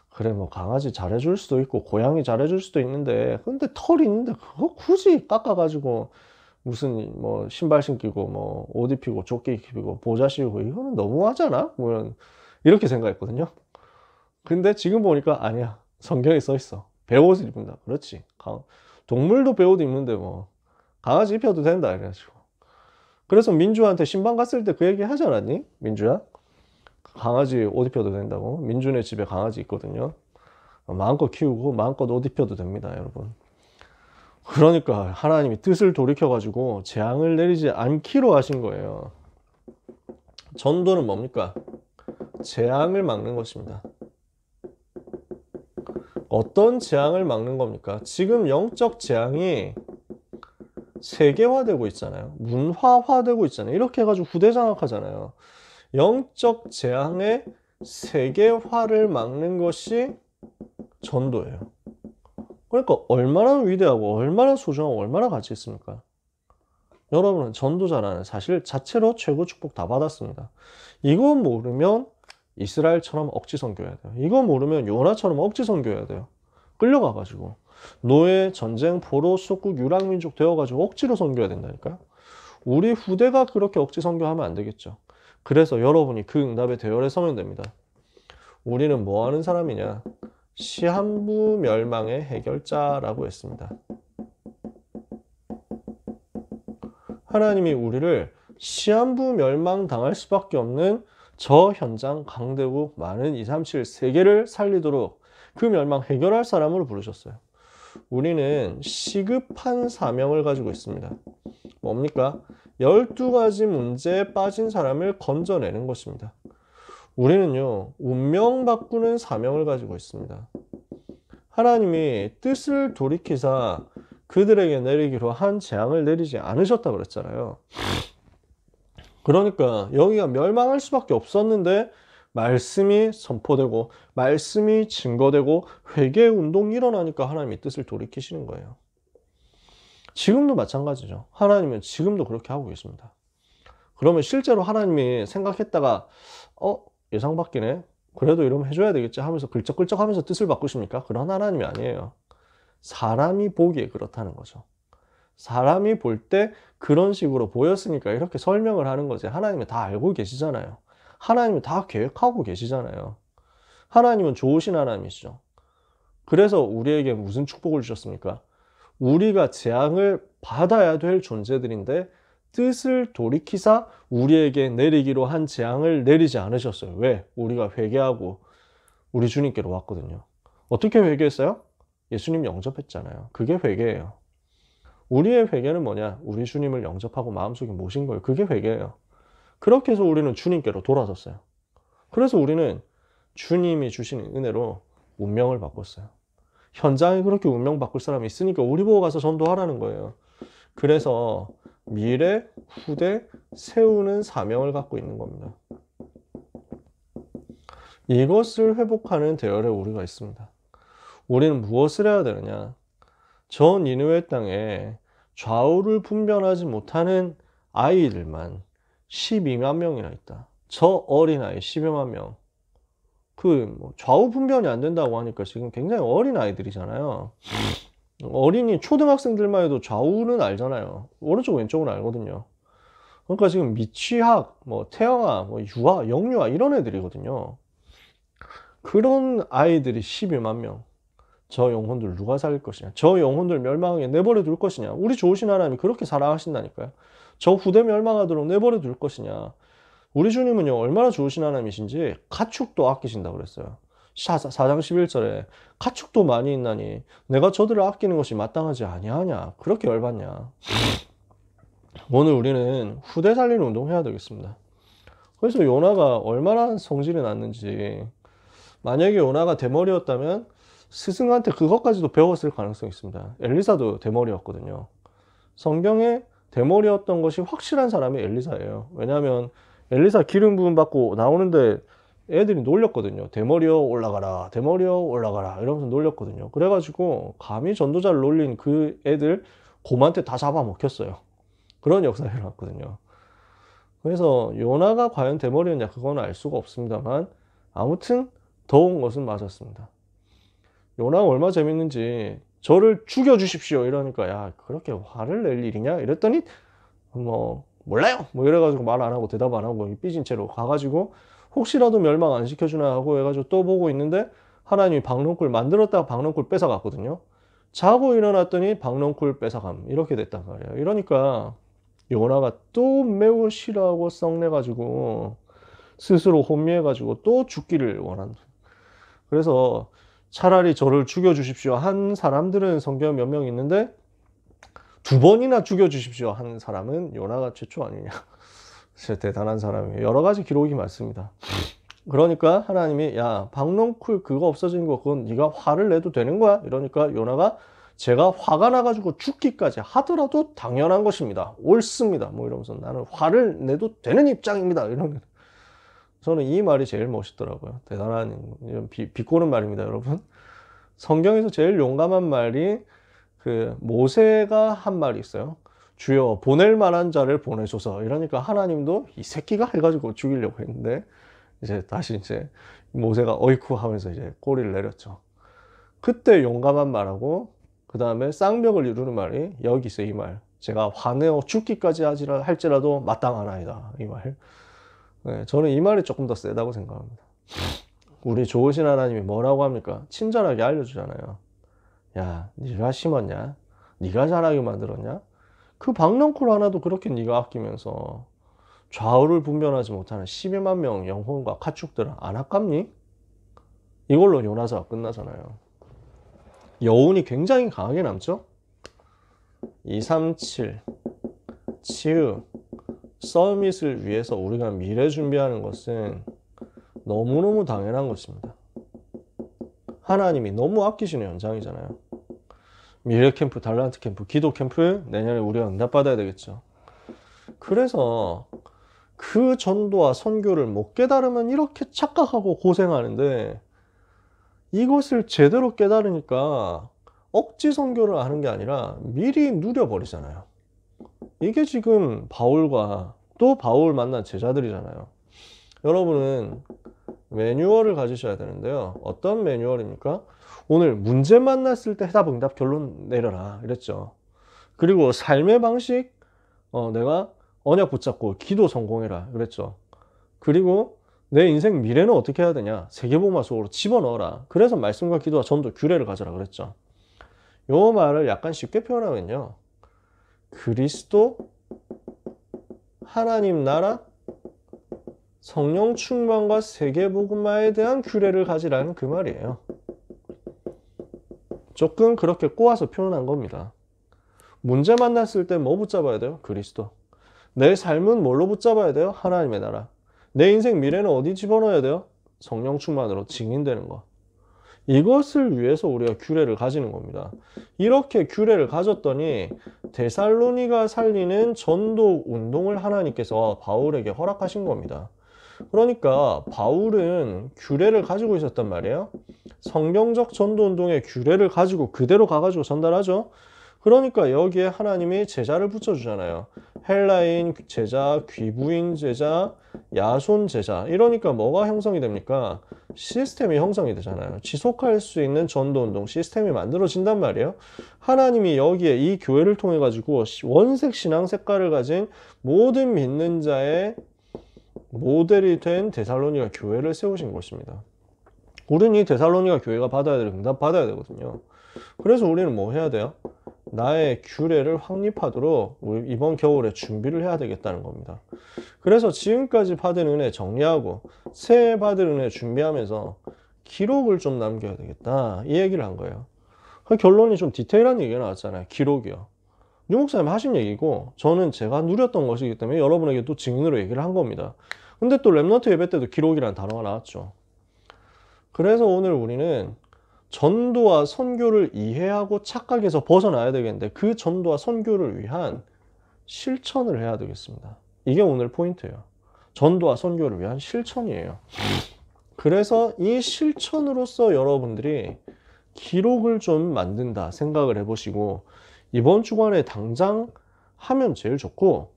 그래 뭐 강아지 잘해줄 수도 있고 고양이 잘해줄 수도 있는데, 근데 털이 있는데 그거 굳이 깎아가지고 무슨 뭐 신발 신기고 뭐 옷 입히고 조끼 입히고 보자 씌우고 이거는 너무하잖아, 뭐 이렇게 생각했거든요. 근데 지금 보니까 아니야, 성경에 써 있어. 베옷을 입는다. 그렇지, 동물도 베옷 입는데 뭐 강아지 입혀도 된다 이래가지고. 그래서 민주한테 신방 갔을 때 그 얘기 하지 않았니? 민주야, 강아지 옷 입혀도 된다고. 민주네 집에 강아지 있거든요. 마음껏 키우고 마음껏 옷 입혀도 됩니다, 여러분. 그러니까 하나님이 뜻을 돌이켜가지고 재앙을 내리지 않기로 하신 거예요. 전도는 뭡니까? 재앙을 막는 것입니다. 어떤 재앙을 막는 겁니까? 지금 영적 재앙이 세계화되고 있잖아요. 문화화되고 있잖아요. 이렇게 해가지고 후대장악하잖아요. 영적 재앙의 세계화를 막는 것이 전도예요. 그러니까 얼마나 위대하고 얼마나 소중하고 얼마나 가치 있습니까? 여러분은 전도자라는 사실 자체로 최고 축복 다 받았습니다. 이거 모르면 이스라엘처럼 억지 선교해야 돼요. 이거 모르면 요나처럼 억지 선교해야 돼요. 끌려가가지고 노예, 전쟁, 포로, 속국, 유랑민족 되어가지고 억지로 선교해야 된다니까요. 우리 후대가 그렇게 억지 선교하면 안 되겠죠. 그래서 여러분이 그 응답의 대열에 서면 됩니다. 우리는 뭐 하는 사람이냐? 시한부 멸망의 해결자라고 했습니다. 하나님이 우리를 시한부 멸망당할 수밖에 없는 저 현장 강대국 많은 237 세계를 살리도록 그 멸망 해결할 사람으로 부르셨어요. 우리는 시급한 사명을 가지고 있습니다. 뭡니까? 12가지 문제에 빠진 사람을 건져내는 것입니다. 우리는요, 운명 바꾸는 사명을 가지고 있습니다. 하나님이 뜻을 돌이키사 그들에게 내리기로 한 재앙을 내리지 않으셨다 그랬잖아요. 그러니까 여기가 멸망할 수밖에 없었는데 말씀이 선포되고 말씀이 증거되고 회개 운동이 일어나니까 하나님이 뜻을 돌이키시는 거예요. 지금도 마찬가지죠. 하나님은 지금도 그렇게 하고 계십니다. 그러면 실제로 하나님이 생각했다가 예상 밖이네, 그래도 이러면 해줘야 되겠지 하면서 글쩍글쩍 하면서 뜻을 바꾸십니까? 그런 하나님이 아니에요. 사람이 보기에 그렇다는 거죠. 사람이 볼 때 그런 식으로 보였으니까 이렇게 설명을 하는 거지. 하나님은 다 알고 계시잖아요. 하나님은 다 계획하고 계시잖아요. 하나님은 좋으신 하나님이시죠. 그래서 우리에게 무슨 축복을 주셨습니까? 우리가 재앙을 받아야 될 존재들인데 뜻을 돌이키사 우리에게 내리기로 한 재앙을 내리지 않으셨어요. 왜? 우리가 회개하고 우리 주님께로 왔거든요. 어떻게 회개했어요? 예수님 영접했잖아요. 그게 회개예요. 우리의 회개는 뭐냐? 우리 주님을 영접하고 마음속에 모신 거예요. 그게 회개예요. 그렇게 해서 우리는 주님께로 돌아섰어요. 그래서 우리는 주님이 주신 은혜로 운명을 바꿨어요. 현장에 그렇게 운명 바꿀 사람이 있으니까 우리 보고 가서 전도하라는 거예요. 그래서 미래, 후대 세우는 사명을 갖고 있는 겁니다. 이것을 회복하는 대열에 우리가 있습니다. 우리는 무엇을 해야 되느냐? 저 니느웨 땅에 좌우를 분별하지 못하는 아이들만 12만 명이나 있다. 저 어린아이 12만 명. 뭐 좌우 분별이 안 된다고 하니까 지금 굉장히 어린 아이들이잖아요. 어린이 초등학생들만 해도 좌우는 알잖아요. 오른쪽 왼쪽은 알거든요. 그러니까 지금 미취학, 뭐 태영아, 뭐 유아, 영유아 이런 애들이거든요. 그런 아이들이 12만 명. 저 영혼들 누가 살릴 것이냐? 저 영혼들 멸망하게 내버려 둘 것이냐? 우리 좋으신 하나님이 그렇게 사랑하신다니까요. 저 후대 멸망하도록 내버려 둘 것이냐? 우리 주님은요, 얼마나 좋으신 하나님이신지 가축도 아끼신다고 그랬어요. 4장 11절에 가축도 많이 있나니 내가 저들을 아끼는 것이 마땅하지 아니하냐? 그렇게 열받냐? 오늘 우리는 후대 살리는 운동 해야 되겠습니다. 그래서 요나가 얼마나 성질이 났는지, 만약에 요나가 대머리였다면 스승한테 그것까지도 배웠을 가능성이 있습니다. 엘리사도 대머리였거든요. 성경에 대머리였던 것이 확실한 사람이 엘리사예요. 왜냐하면 엘리사 기름 부음 받고 나오는데 애들이 놀렸거든요. 대머리여 올라가라, 대머리여 올라가라 이러면서 놀렸거든요. 그래가지고 감히 전도자를 놀린 그 애들 곰한테 다 잡아먹혔어요. 그런 역사가 일어났거든요. 그래서 요나가 과연 대머리였냐 그건 알 수가 없습니다만, 아무튼 더운 것은 맞았습니다. 요나가 얼마나 재밌는지, 저를 죽여주십시오 이러니까 야 그렇게 화를 낼 일이냐 이랬더니 뭐 몰라요 뭐 이래가지고 말 안 하고 대답 안 하고 삐진 채로 가가지고 혹시라도 멸망 안 시켜주나 하고 해가지고 또 보고 있는데 하나님이 박넝쿨 만들었다가 박넝쿨 뺏어갔거든요. 자고 일어났더니 박넝쿨 뺏어감 이렇게 됐단 말이에요. 이러니까 요나가 또 매우 싫어하고 썩내가지고 스스로 혼미해가지고 또 죽기를 원한다. 그래서 차라리 저를 죽여주십시오 한 사람들은 성경에 몇 명 있는데 2번이나 죽여주십시오 한 사람은 요나가 최초 아니냐. 진짜 대단한 사람이에요. 여러 가지 기록이 많습니다. 그러니까 하나님이 야 박넝쿨 그거 없어진 거 그건 네가 화를 내도 되는 거야 이러니까 요나가 제가 화가 나가지고 죽기까지 하더라도 당연한 것입니다, 옳습니다 뭐 이러면서 나는 화를 내도 되는 입장입니다 이런. 저는 이 말이 제일 멋있더라고요. 대단한 비꼬는 말입니다 여러분. 성경에서 제일 용감한 말이 그 모세가 한 말이 있어요. 주여 보낼 만한 자를 보내소서. 이러니까 하나님도 이 새끼가 해가지고 죽이려고 했는데 이제 다시 이제 모세가 어이쿠 하면서 이제 꼬리를 내렸죠. 그때 용감한 말하고 그 다음에 쌍벽을 이루는 말이 여기 있어요. 이 말, 제가 화내어 죽기까지 할지라도 마땅하나이다 이 말. 네, 저는 이 말이 조금 더 세다고 생각합니다. 우리 좋으신 하나님이 뭐라고 합니까? 친절하게 알려주잖아요. 야 네가 심었냐? 네가 자라게 만들었냐? 그 박넝쿨 하나도 그렇게 네가 아끼면서 좌우를 분별하지 못하는 12만 명 영혼과 가축들은 안 아깝니? 이걸로 요나서가 끝나잖아요. 여운이 굉장히 강하게 남죠? 237 치읓 서밋을 위해서 우리가 미래 준비하는 것은 너무너무 당연한 것입니다. 하나님이 너무 아끼시는 현장이잖아요. 미래 캠프, 달란트 캠프, 기도 캠프 내년에 우리가 응답받아야 되겠죠. 그래서 그 전도와 선교를 못 깨달으면 이렇게 착각하고 고생하는데, 이것을 제대로 깨달으니까 억지 선교를 하는 게 아니라 미리 누려버리잖아요. 이게 지금 바울과 또 바울 만난 제자들이잖아요. 여러분은 매뉴얼을 가지셔야 되는데요. 어떤 매뉴얼입니까? 오늘 문제 만났을 때 해답, 응답, 결론 내려라 이랬죠. 그리고 삶의 방식, 내가 언약 붙잡고 기도 성공해라 그랬죠. 그리고 내 인생 미래는 어떻게 해야 되냐? 세계복음화 속으로 집어넣어라. 그래서 말씀과 기도와 전도, 규례를 가져라 그랬죠. 요 말을 약간 쉽게 표현하면요, 그리스도, 하나님 나라, 성령 충만과 세계복음화에 대한 규례를 가지라는 그 말이에요. 조금 그렇게 꼬아서 표현한 겁니다. 문제 만났을 때 뭐 붙잡아야 돼요? 그리스도. 내 삶은 뭘로 붙잡아야 돼요? 하나님의 나라. 내 인생 미래는 어디 집어넣어야 돼요? 성령 충만으로 증인되는 거. 이것을 위해서 우리가 규례를 가지는 겁니다. 이렇게 규례를 가졌더니 데살로니가 살리는 전도 운동을 하나님께서 바울에게 허락하신 겁니다. 그러니까 바울은 규례를 가지고 있었단 말이에요. 성경적 전도운동의 규례를 가지고 그대로 가가지고 전달하죠. 그러니까 여기에 하나님이 제자를 붙여주잖아요. 헬라인 제자, 귀부인 제자, 야손 제자. 이러니까 뭐가 형성이 됩니까? 시스템이 형성이 되잖아요. 지속할 수 있는 전도운동 시스템이 만들어진단 말이에요. 하나님이 여기에 이 교회를 통해 가지고 원색 신앙 색깔을 가진 모든 믿는 자의 모델이 된 데살로니가 교회를 세우신 것입니다. 우리는 이 데살로니가 교회가 받아야 될 응답 받아야 되거든요. 그래서 우리는 뭐 해야 돼요? 나의 규례를 확립하도록 우리 이번 겨울에 준비를 해야 되겠다는 겁니다. 그래서 지금까지 받은 은혜 정리하고 새해 받은 은혜 준비하면서 기록을 좀 남겨야 되겠다, 이 얘기를 한 거예요. 그 결론이 좀 디테일한 얘기가 나왔잖아요. 기록이요. 유 목사님 하신 얘기고 저는 제가 누렸던 것이기 때문에 여러분에게 또 증인으로 얘기를 한 겁니다. 근데 또 렘넌트 예배 때도 기록이라는 단어가 나왔죠. 그래서 오늘 우리는 전도와 선교를 이해하고 착각에서 벗어나야 되겠는데 그 전도와 선교를 위한 실천을 해야 되겠습니다. 이게 오늘 포인트예요. 전도와 선교를 위한 실천이에요. 그래서 이 실천으로서 여러분들이 기록을 좀 만든다 생각을 해보시고 이번 주간에 당장 하면 제일 좋고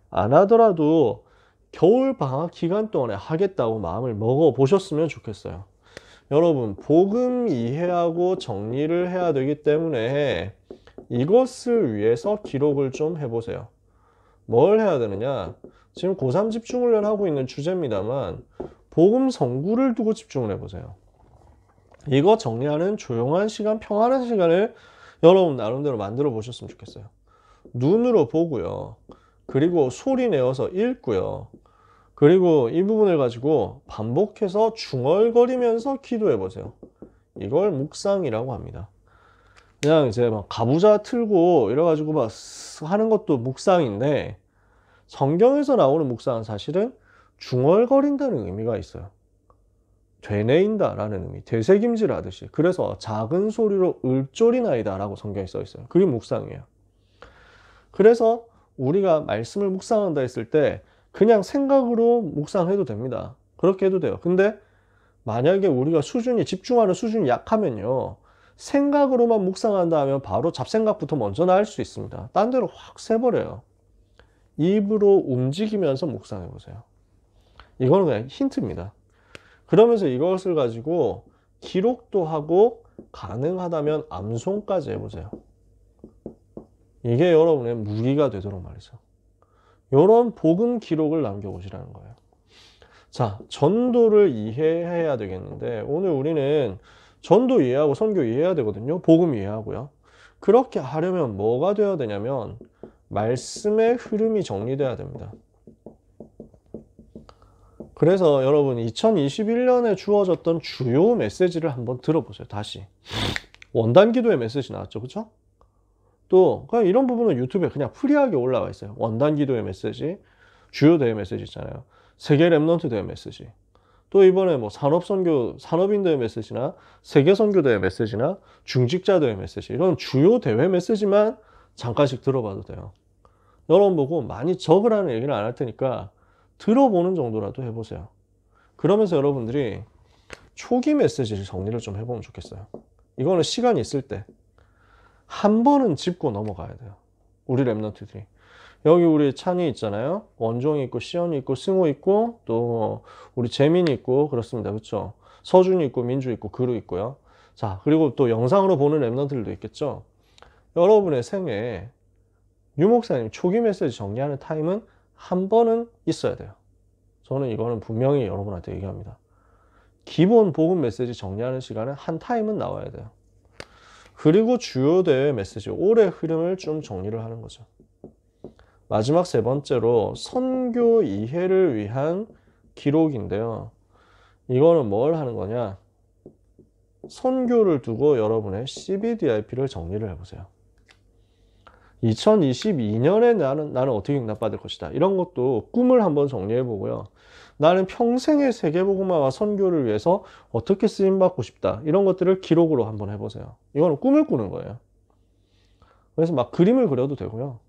안 하더라도 겨울 방학 기간 동안에 하겠다고 마음을 먹어 보셨으면 좋겠어요. 여러분, 복음 이해하고 정리를 해야 되기 때문에 이것을 위해서 기록을 좀 해보세요. 뭘 해야 되느냐? 지금 고3 집중훈련 하고 있는 주제입니다만 복음 성구를 두고 집중을 해보세요. 이거 정리하는 조용한 시간, 평안한 시간을 여러분 나름대로 만들어 보셨으면 좋겠어요. 눈으로 보고요. 그리고 소리 내어서 읽고요. 그리고 이 부분을 가지고 반복해서 중얼거리면서 기도해 보세요. 이걸 묵상이라고 합니다. 그냥 이제 막 가부좌 틀고 이래가지고 막 하는 것도 묵상인데 성경에서 나오는 묵상은 사실은 중얼거린다는 의미가 있어요. 되뇌인다 라는 의미, 되새김질 하듯이. 그래서 작은 소리로 읊조리나이다 라고 성경에 써 있어요. 그게 묵상이에요. 그래서 우리가 말씀을 묵상한다 했을 때 그냥 생각으로 묵상해도 됩니다. 그렇게 해도 돼요. 근데 만약에 우리가 집중하는 수준이 약하면요, 생각으로만 묵상한다 하면 바로 잡생각부터 먼저 나올 수 있습니다. 딴 데로 확 새버려요. 입으로 움직이면서 묵상해 보세요. 이거는 그냥 힌트입니다. 그러면서 이것을 가지고 기록도 하고 가능하다면 암송까지 해보세요. 이게 여러분의 무기가 되도록 말이죠. 이런 복음 기록을 남겨보시라는 거예요. 자, 전도를 이해해야 되겠는데 오늘 우리는 전도 이해하고 선교 이해해야 되거든요. 복음 이해하고요. 그렇게 하려면 뭐가 되어야 되냐면 말씀의 흐름이 정리돼야 됩니다. 그래서 여러분 2021년에 주어졌던 주요 메시지를 한번 들어보세요. 다시. 원단 기도의 메시지 나왔죠. 그렇죠? 또 그냥 이런 부분은 유튜브에 그냥 프리하게 올라와 있어요. 원단 기도의 메시지, 주요 대회 메시지 있잖아요. 세계 렘넌트 대회 메시지. 또 이번에 뭐 산업인대회 메시지나 세계 선교대회 메시지나 중직자 대회 메시지, 이런 주요 대회 메시지만 잠깐씩 들어봐도 돼요. 여러분 보고 많이 적으라는 얘기는 안 할 테니까 들어보는 정도라도 해보세요. 그러면서 여러분들이 초기 메시지를 정리를 좀 해보면 좋겠어요. 이거는 시간이 있을 때 한 번은 짚고 넘어가야 돼요. 우리 랩런트들이. 여기 우리 찬이 있잖아요. 원종이 있고 시연이 있고 승호 있고 또 우리 재민이 있고 그렇습니다. 그렇죠? 서준이 있고 민주 있고 그루 있고요. 자, 그리고 또 영상으로 보는 랩런트들도 있겠죠. 여러분의 생애에 유 목사님 초기 메시지 정리하는 타임은 한 번은 있어야 돼요. 저는 이거는 분명히 여러분한테 얘기합니다. 기본 복음 메시지 정리하는 시간은 한 타임은 나와야 돼요. 그리고 주요 대회 메시지, 올해 흐름을 좀 정리를 하는 거죠. 마지막 세 번째로 선교 이해를 위한 기록인데요. 이거는 뭘 하는 거냐? 선교를 두고 여러분의 CBDIP를 정리를 해보세요. 2022년에 나는 어떻게 응답받을 것이다. 이런 것도 꿈을 한번 정리해보고요. 나는 평생의 세계복음화와 선교를 위해서 어떻게 쓰임받고 싶다. 이런 것들을 기록으로 한번 해보세요. 이거는 꿈을 꾸는 거예요. 그래서 막 그림을 그려도 되고요.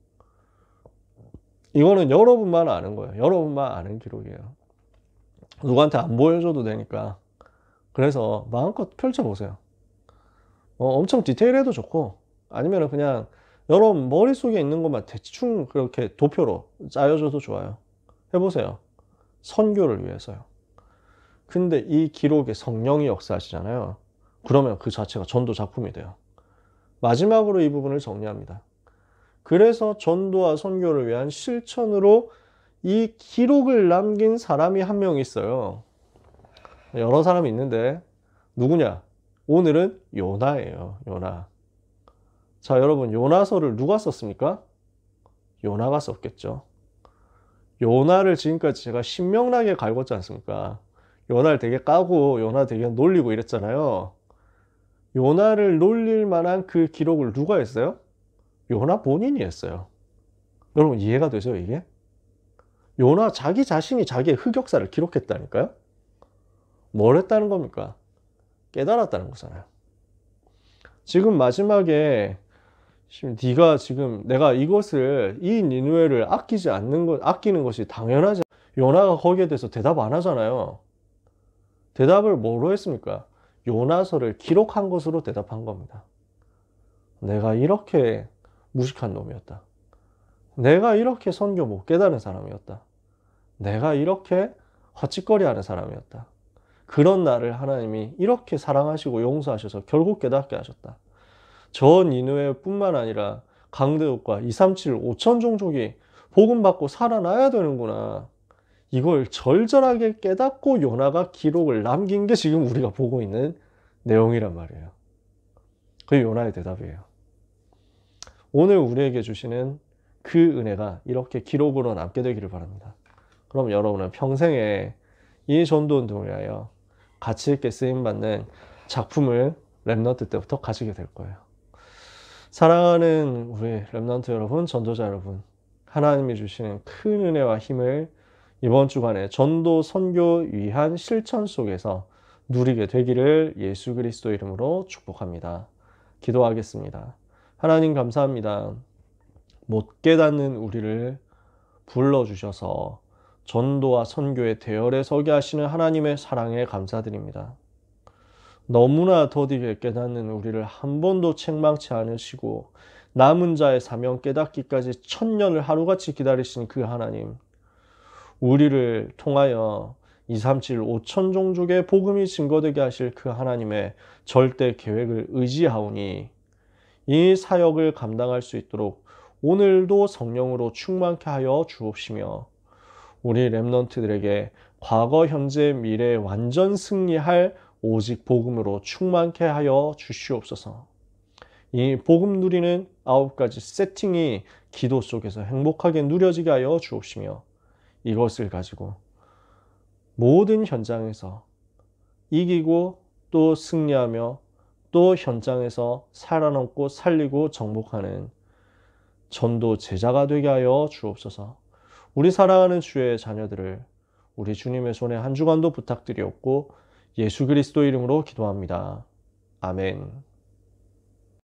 이거는 여러분만 아는 거예요. 여러분만 아는 기록이에요. 누구한테 안 보여줘도 되니까 그래서 마음껏 펼쳐보세요. 엄청 디테일해도 좋고, 아니면 그냥 여러분 머릿속에 있는 것만 대충 그렇게 도표로 짜여줘도 좋아요. 해보세요. 선교를 위해서요. 근데 이 기록에 성령이 역사하시잖아요. 그러면 그 자체가 전도 작품이 돼요. 마지막으로 이 부분을 정리합니다. 그래서 전도와 선교를 위한 실천으로 이 기록을 남긴 사람이 한 명 있어요. 여러 사람이 있는데 누구냐? 오늘은 요나예요. 요나. 자, 여러분, 요나서를 누가 썼습니까? 요나가 썼겠죠. 요나를 지금까지 제가 신명나게 갈궜지 않습니까? 요나를 되게 까고 요나 되게 놀리고 이랬잖아요. 요나를 놀릴 만한 그 기록을 누가 했어요? 요나 본인이 했어요. 여러분 이해가 되죠, 이게? 요나 자기 자신이 자기의 흑역사를 기록했다니까요? 뭘 했다는 겁니까? 깨달았다는 거잖아요. 지금 마지막에 지금 내가 이것을 이 니느웨를 아끼지 않는 것, 아끼는 것이 당연하지. 요나가 거기에 대해서 대답 안 하잖아요. 대답을 뭐로 했습니까? 요나서를 기록한 것으로 대답한 겁니다. 내가 이렇게 무식한 놈이었다. 내가 이렇게 선교 못 깨달은 사람이었다. 내가 이렇게 헛짓거리하는 사람이었다. 그런 나를 하나님이 이렇게 사랑하시고 용서하셔서 결국 깨닫게 하셨다. 저 니느웨뿐만 아니라 강대국과 237, 5천 종족이 복음 받고 살아나야 되는구나. 이걸 절절하게 깨닫고 요나가 기록을 남긴 게 지금 우리가 보고 있는 내용이란 말이에요. 그게 요나의 대답이에요. 오늘 우리에게 주시는 그 은혜가 이렇게 기록으로 남게 되기를 바랍니다. 그럼 여러분은 평생에 이 전도운동을 위하여 가치 있게 쓰임받는 작품을 렘넌트 때부터 가지게 될 거예요. 사랑하는 우리 렘넌트 여러분, 전도자 여러분, 하나님이 주시는 큰 은혜와 힘을 이번 주간에 전도 선교 위한 실천 속에서 누리게 되기를 예수 그리스도 이름으로 축복합니다. 기도하겠습니다. 하나님 감사합니다. 못 깨닫는 우리를 불러주셔서 전도와 선교의 대열에 서게 하시는 하나님의 사랑에 감사드립니다. 너무나 더디게 깨닫는 우리를 한 번도 책망치 않으시고 남은 자의 사명 깨닫기까지 1000년을 하루같이 기다리신 그 하나님, 우리를 통하여 237, 5천 종족의 복음이 증거되게 하실 그 하나님의 절대 계획을 의지하오니 이 사역을 감당할 수 있도록 오늘도 성령으로 충만케 하여 주옵시며 우리 렘넌트들에게 과거, 현재, 미래에 완전 승리할 오직 복음으로 충만케 하여 주시옵소서. 이 복음 누리는 9가지 세팅이 기도 속에서 행복하게 누려지게 하여 주옵시며 이것을 가지고 모든 현장에서 이기고 또 승리하며 또 현장에서 살아남고 살리고 정복하는 전도 제자가 되게 하여 주옵소서. 우리 사랑하는 주의 자녀들을 우리 주님의 손에 한 주간도 부탁드리옵고 예수 그리스도 이름으로 기도합니다. 아멘.